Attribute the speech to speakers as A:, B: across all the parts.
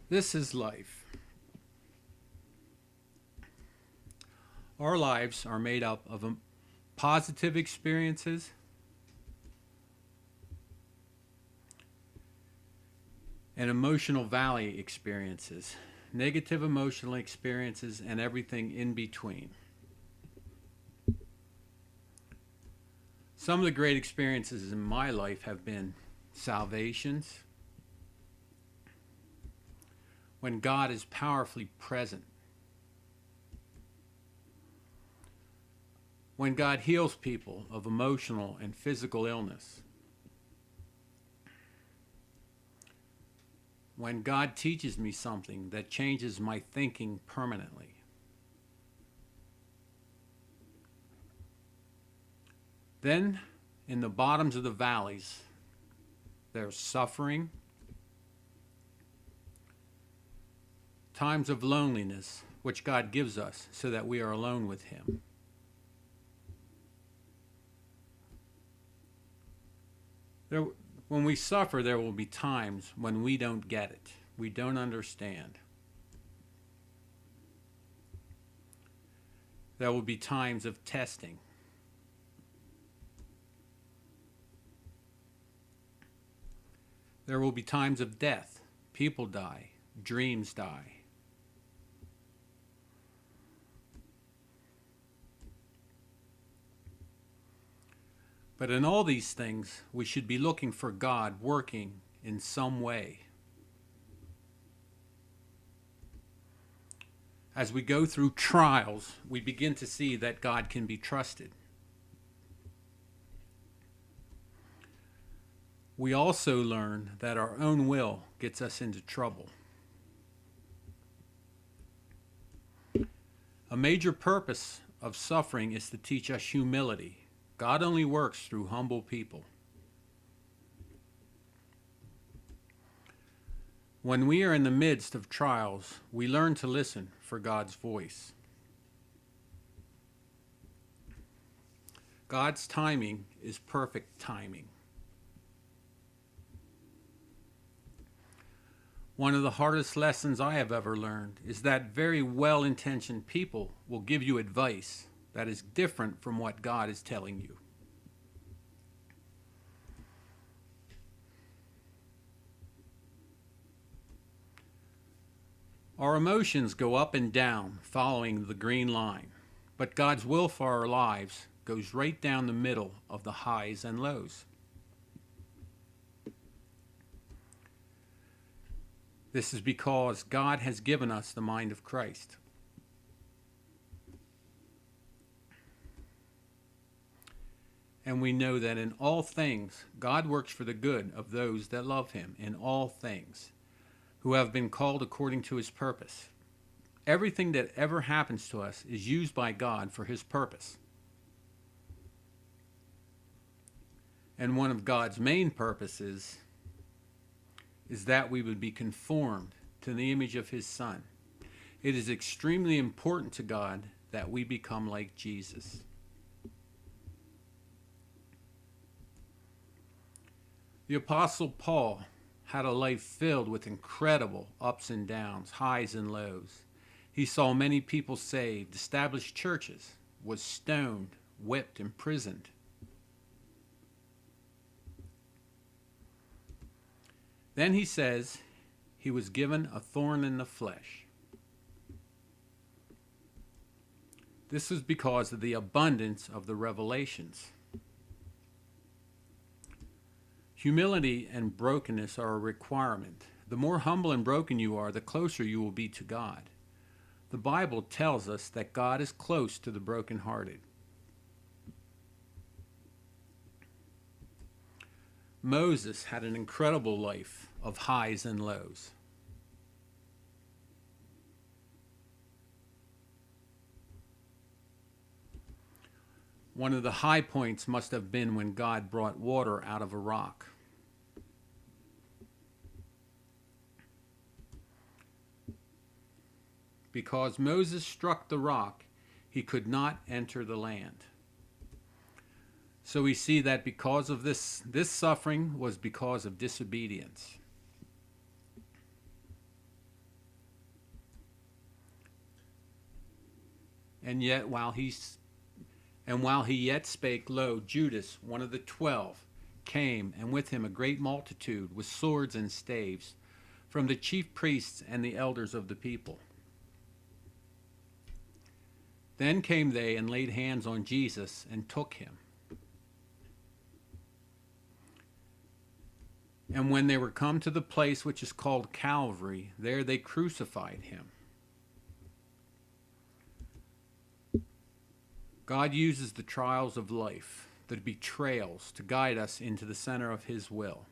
A: This is life. Our lives are made up of positive experiences and emotional valley experiences, negative emotional experiences, and everything in between. Some of the great experiences in my life have been salvations, when God is powerfully present, when God heals people of emotional and physical illness, when God teaches me something that changes my thinking permanently. Then, in the bottoms of the valleys, there's suffering, times of loneliness, which God gives us so that we are alone with Him. When we suffer, there will be times when we don't get it. We don't understand. There will be times of testing. There will be times of death. People die. Dreams die. But in all these things, we should be looking for God working in some way. As we go through trials, we begin to see that God can be trusted. We also learn that our own will gets us into trouble. A major purpose of suffering is to teach us humility. God only works through humble people. When we are in the midst of trials, we learn to listen for God's voice. God's timing is perfect timing. One of the hardest lessons I have ever learned is that very well-intentioned people will give you advice that is different from what God is telling you. Our emotions go up and down following the green line, but God's will for our lives goes right down the middle of the highs and lows. This is because God has given us the mind of Christ. And we know that in all things, God works for the good of those that love Him in all things, who have been called according to His purpose. Everything that ever happens to us is used by God for His purpose. And one of God's main purposes is that we would be conformed to the image of His Son. It is extremely important to God that we become like Jesus. The Apostle Paul had a life filled with incredible ups and downs, highs and lows. He saw many people saved, established churches, was stoned, whipped, imprisoned. Then he says he was given a thorn in the flesh. This is because of the abundance of the revelations. Humility and brokenness are a requirement. The more humble and broken you are, the closer you will be to God. The Bible tells us that God is close to the brokenhearted. Moses had an incredible life of highs and lows. One of the high points must have been when God brought water out of a rock. Because Moses struck the rock, he could not enter the land. So we see that because of this suffering was because of disobedience. And yet while he yet spake, lo, Judas, one of the 12, came, and with him a great multitude with swords and staves, from the chief priests and the elders of the people. Then came they and laid hands on Jesus and took him. And when they were come to the place which is called Calvary, there they crucified him. God uses the trials of life, the betrayals, to guide us into the center of his will.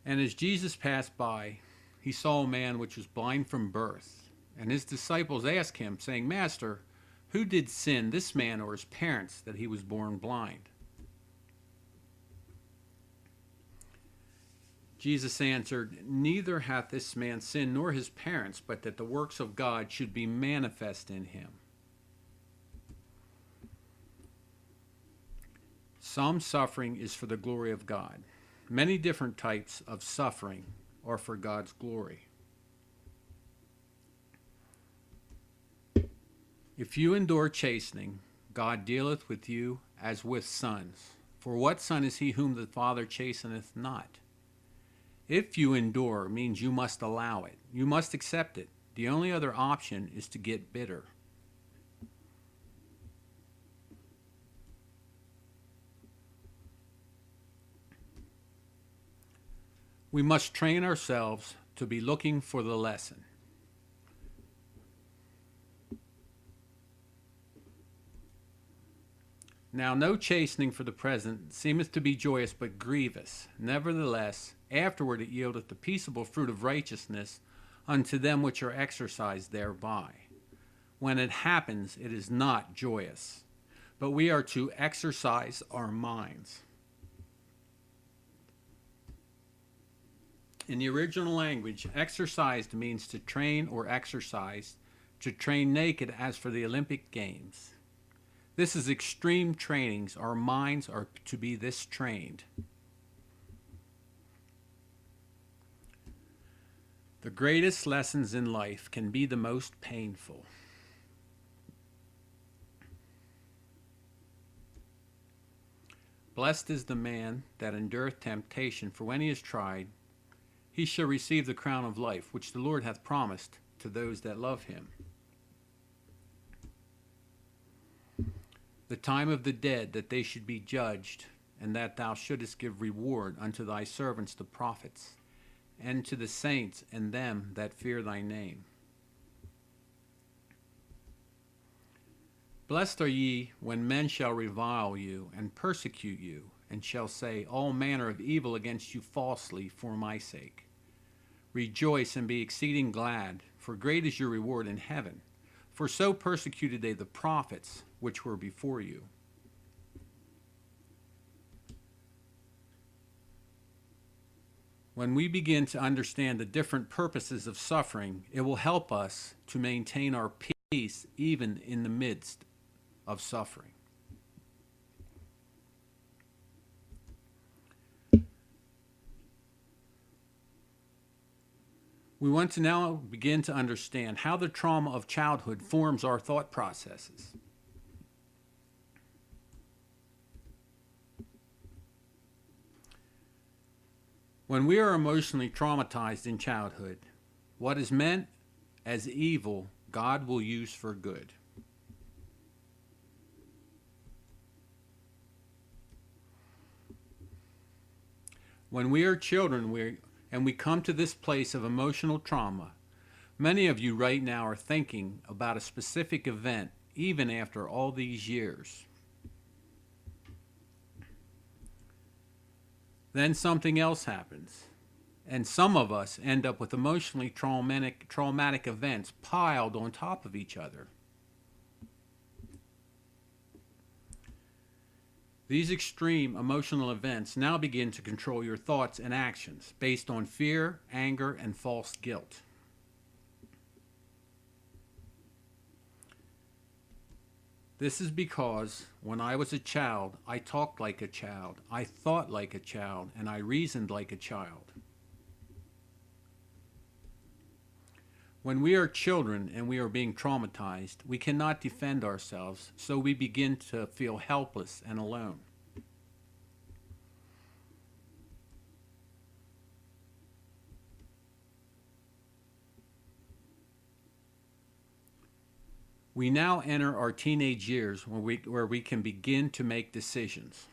A: And as Jesus passed by, he saw a man which was blind from birth. And his disciples asked him, saying, Master, who did sin, this man or his parents, that he was born blind? Jesus answered, Neither hath this man sinned nor his parents, but that the works of God should be manifest in him. Some suffering is for the glory of God. Many different types of suffering are for God's glory. If you endure chastening, God dealeth with you as with sons. For what son is he whom the Father chasteneth not? If you endure means you must allow it. You must accept it. The only other option is to get bitter. We must train ourselves to be looking for the lesson. Now no chastening for the present seemeth to be joyous, but grievous. Nevertheless, afterward it yieldeth the peaceable fruit of righteousness unto them which are exercised thereby. When it happens, it is not joyous, but we are to exercise our minds. In the original language, exercised means to train or exercise, to train naked as for the Olympic Games. This is extreme trainings. Our minds are to be this trained. The greatest lessons in life can be the most painful. Blessed is the man that endureth temptation, for when he is tried, he shall receive the crown of life, which the Lord hath promised to those that love him. The time of the dead, that they should be judged, and that thou shouldest give reward unto thy servants the prophets, and to the saints and them that fear thy name. Blessed are ye when men shall revile you, and persecute you, and shall say all manner of evil against you falsely for my sake. Rejoice and be exceeding glad, for great is your reward in heaven. For so persecuted they the prophets which were before you. When we begin to understand the different purposes of suffering, it will help us to maintain our peace even in the midst of suffering. We want to now begin to understand how the trauma of childhood forms our thought processes. When we are emotionally traumatized in childhood, what is meant as evil, God will use for good. When we are children, we come to this place of emotional trauma, many of you right now are thinking about a specific event, even after all these years. Then something else happens, and some of us end up with emotionally traumatic events piled on top of each other. These extreme emotional events now begin to control your thoughts and actions based on fear, anger, and false guilt. This is because when I was a child, I talked like a child, I thought like a child, and I reasoned like a child. When we are children and we are being traumatized, we cannot defend ourselves, so we begin to feel helpless and alone. We now enter our teenage years where we can begin to make decisions.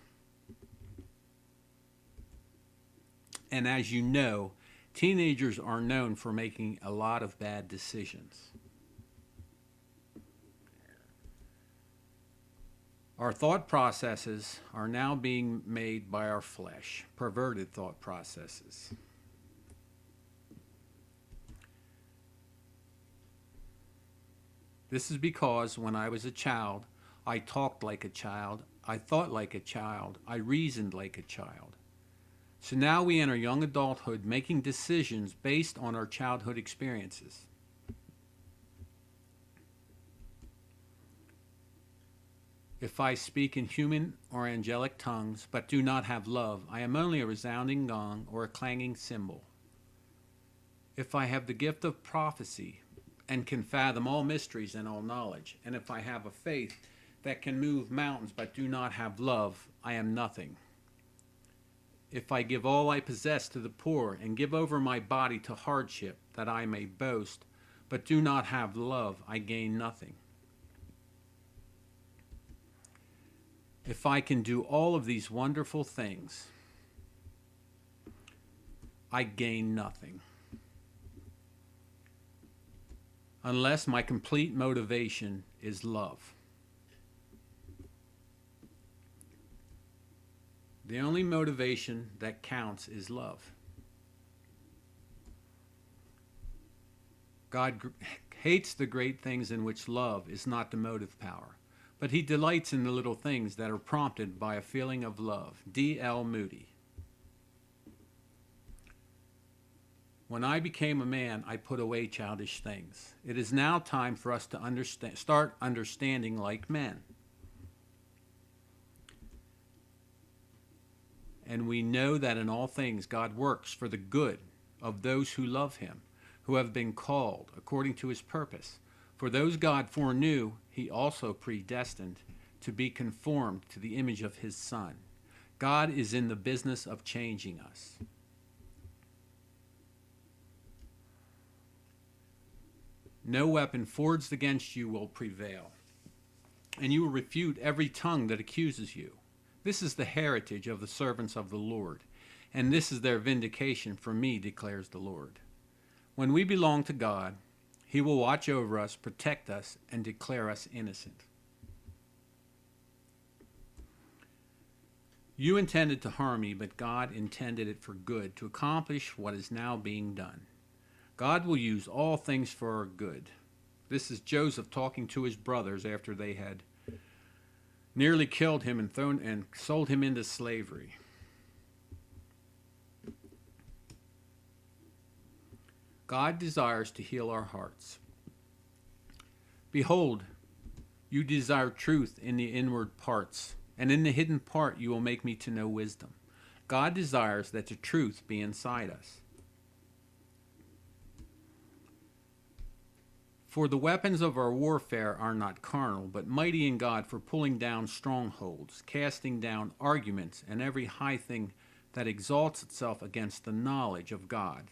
A: And as you know, teenagers are known for making a lot of bad decisions. Our thought processes are now being made by our flesh, perverted thought processes. This is because when I was a child, I talked like a child, I thought like a child, I reasoned like a child. So now we enter young adulthood making decisions based on our childhood experiences. If I speak in human or angelic tongues but do not have love, I am only a resounding gong or a clanging cymbal. If I have the gift of prophecy and can fathom all mysteries and all knowledge, and if I have a faith that can move mountains but do not have love, I am nothing. If I give all I possess to the poor and give over my body to hardship that I may boast, but do not have love, I gain nothing. If I can do all of these wonderful things, I gain nothing. Unless my complete motivation is love. The only motivation that counts is love. God hates the great things in which love is not the motive power, but he delights in the little things that are prompted by a feeling of love. D.L. Moody. When I became a man, I put away childish things. It is now time for us to start understanding like men. And we know that in all things God works for the good of those who love him, who have been called according to his purpose. For those God foreknew, he also predestined to be conformed to the image of his Son. God is in the business of changing us. No weapon forged against you will prevail, and you will refute every tongue that accuses you. This is the heritage of the servants of the Lord, and this is their vindication from me, declares the Lord. When we belong to God, he will watch over us, protect us, and declare us innocent. You intended to harm me, but God intended it for good, to accomplish what is now being done. God will use all things for our good. This is Joseph talking to his brothers after they had nearly killed him and sold him into slavery. God desires to heal our hearts. Behold, you desire truth in the inward parts, and in the hidden part you will make me to know wisdom. God desires that the truth be inside us. For the weapons of our warfare are not carnal, but mighty in God for pulling down strongholds, casting down arguments and every high thing that exalts itself against the knowledge of God,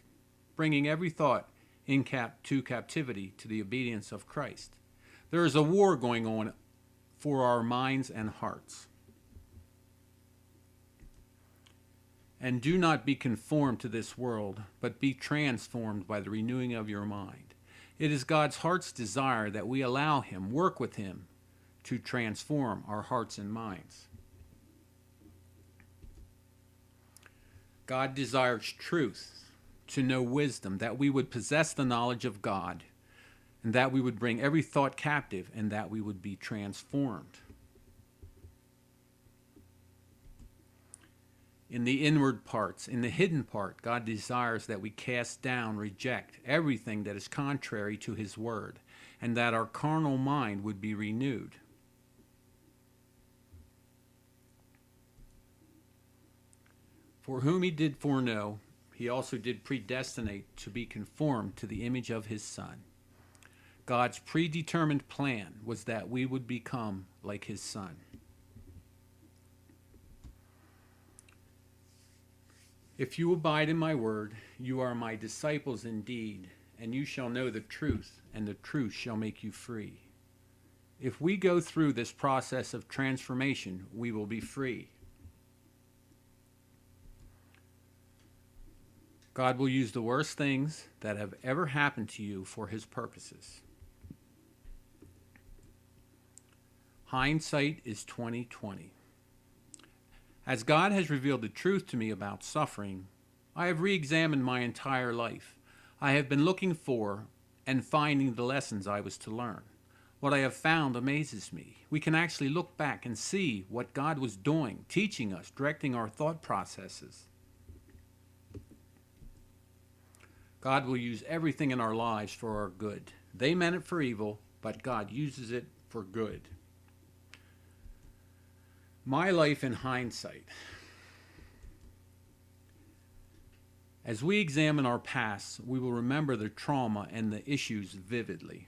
A: bringing every thought to captivity to the obedience of Christ. There is a war going on for our minds and hearts. And do not be conformed to this world, but be transformed by the renewing of your mind. It is God's heart's desire that we allow him, work with him, to transform our hearts and minds. God desires truth, to know wisdom, that we would possess the knowledge of God, and that we would bring every thought captive, and that we would be transformed. In the inward parts, in the hidden part, God desires that we cast down, reject everything that is contrary to his word, and that our carnal mind would be renewed. For whom he did foreknow, he also did predestinate to be conformed to the image of his Son. God's predetermined plan was that we would become like his Son. If you abide in my word, you are my disciples indeed, and you shall know the truth, and the truth shall make you free. If we go through this process of transformation, we will be free. God will use the worst things that have ever happened to you for his purposes. Hindsight is 20/20. As God has revealed the truth to me about suffering, I have re-examined my entire life. I have been looking for and finding the lessons I was to learn. What I have found amazes me. We can actually look back and see what God was doing, teaching us, directing our thought processes. God will use everything in our lives for our good. They meant it for evil, but God uses it for good. My life in hindsight. As we examine our past, we will remember the trauma and the issues vividly.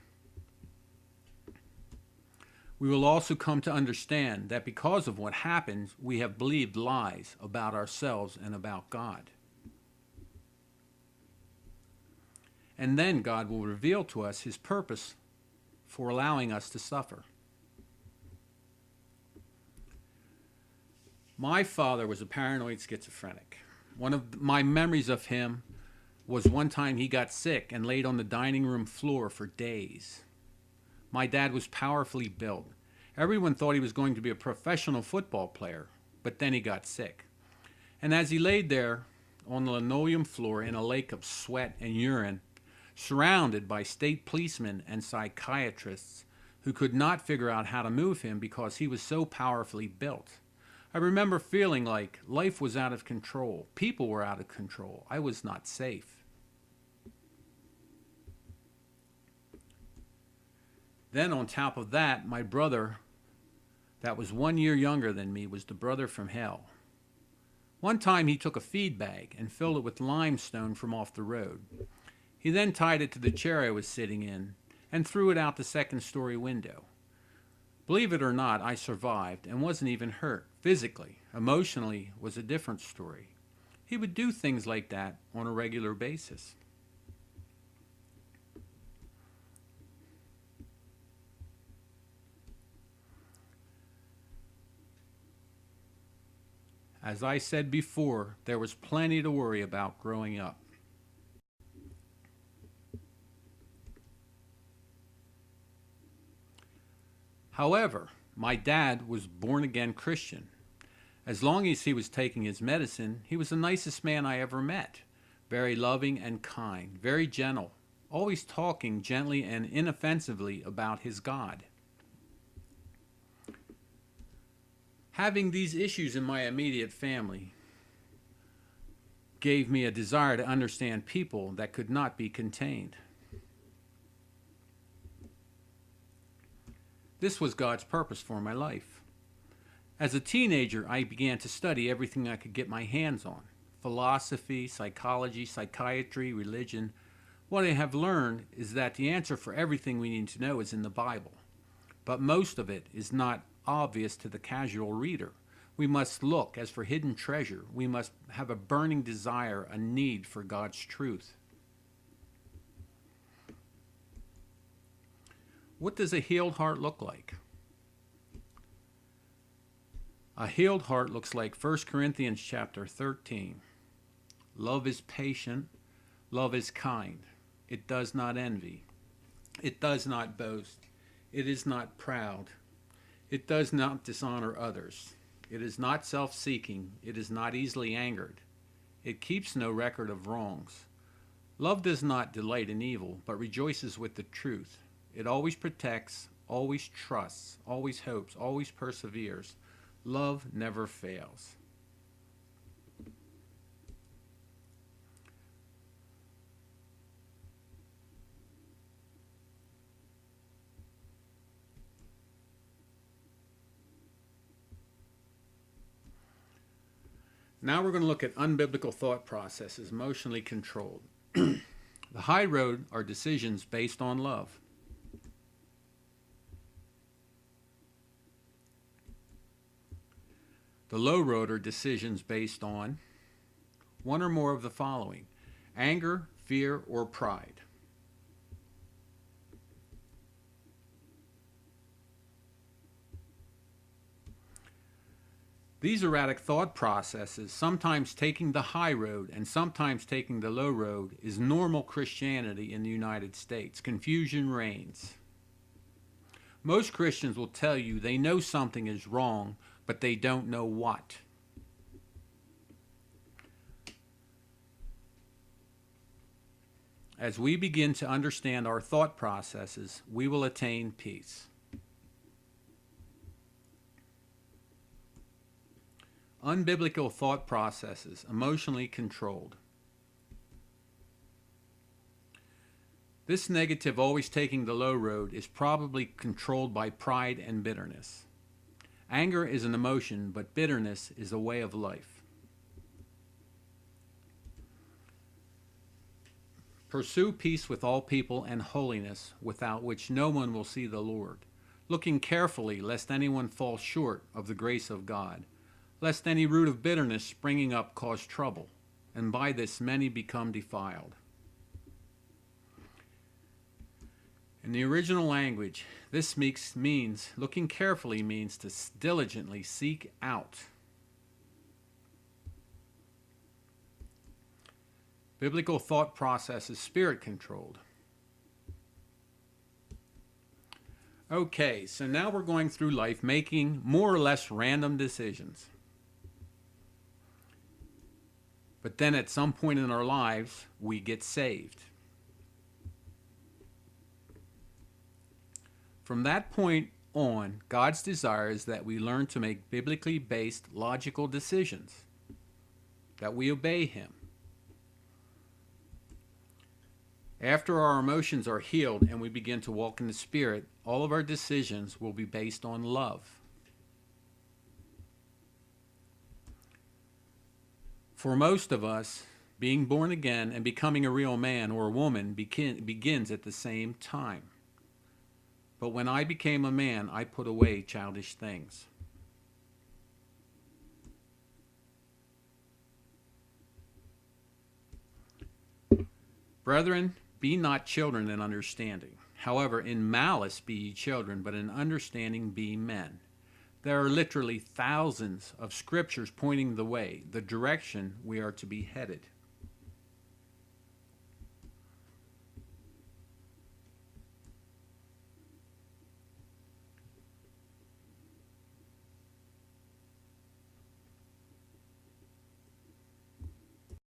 A: We will also come to understand that because of what happened, we have believed lies about ourselves and about God. And then God will reveal to us his purpose for allowing us to suffer. My father was a paranoid schizophrenic. One of my memories of him was one time he got sick and laid on the dining room floor for days. My dad was powerfully built. Everyone thought he was going to be a professional football player, but then he got sick. And as he laid there on the linoleum floor in a lake of sweat and urine, surrounded by state policemen and psychiatrists who could not figure out how to move him because he was so powerfully built, I remember feeling like life was out of control. People were out of control. I was not safe. Then on top of that, my brother, that was 1 year younger than me, was the brother from hell. One time he took a feed bag and filled it with limestone from off the road. He then tied it to the chair I was sitting in and threw it out the second-story window. Believe it or not, I survived and wasn't even hurt. Physically, emotionally was a different story. He would do things like that on a regular basis. As I said before, there was plenty to worry about growing up. However, my dad was born-again Christian. As long as he was taking his medicine, he was the nicest man I ever met. Very loving and kind, very gentle, always talking gently and inoffensively about his God. Having these issues in my immediate family gave me a desire to understand people that could not be contained. This was God's purpose for my life. As a teenager, I began to study everything I could get my hands on. Philosophy, psychology, psychiatry, religion. What I have learned is that the answer for everything we need to know is in the Bible. But most of it is not obvious to the casual reader. We must look as for hidden treasure. We must have a burning desire, a need for God's truth. What does a healed heart look like? A healed heart looks like 1 Corinthians chapter 13. Love is patient. Love is kind. It does not envy. It does not boast. It is not proud. It does not dishonor others. It is not self-seeking. It is not easily angered. It keeps no record of wrongs. Love does not delight in evil, but rejoices with the truth. It always protects, always trusts, always hopes, always perseveres. Love never fails. Now we're going to look at unbiblical thought processes, emotionally controlled. The high road are decisions based on love. The low road are decisions based on one or more of the following: anger, fear, or pride. These erratic thought processes, sometimes taking the high road and sometimes taking the low road, is normal Christianity in the United States. Confusion reigns. Most Christians will tell you they know something is wrong, but they don't know what. As we begin to understand our thought processes, we will attain peace. Unbiblical thought processes, emotionally controlled. This negative, always taking the low road, is probably controlled by pride and bitterness. Anger is an emotion, but bitterness is a way of life. Pursue peace with all people and holiness, without which no one will see the Lord, looking carefully lest anyone fall short of the grace of God, lest any root of bitterness springing up cause trouble, and by this many become defiled. In the original language, this means, looking carefully means to diligently seek out. Biblical thought process is spirit controlled. Okay, so now we're going through life making more or less random decisions. But then at some point in our lives, we get saved. From that point on, God's desire is that we learn to make biblically based logical decisions, that we obey Him. After our emotions are healed and we begin to walk in the Spirit, all of our decisions will be based on love. For most of us, being born again and becoming a real man or a woman begins at the same time. But when I became a man, I put away childish things. Brethren, be not children in understanding. However, in malice be ye children, but in understanding be men. There are literally thousands of scriptures pointing the way, the direction we are to be headed.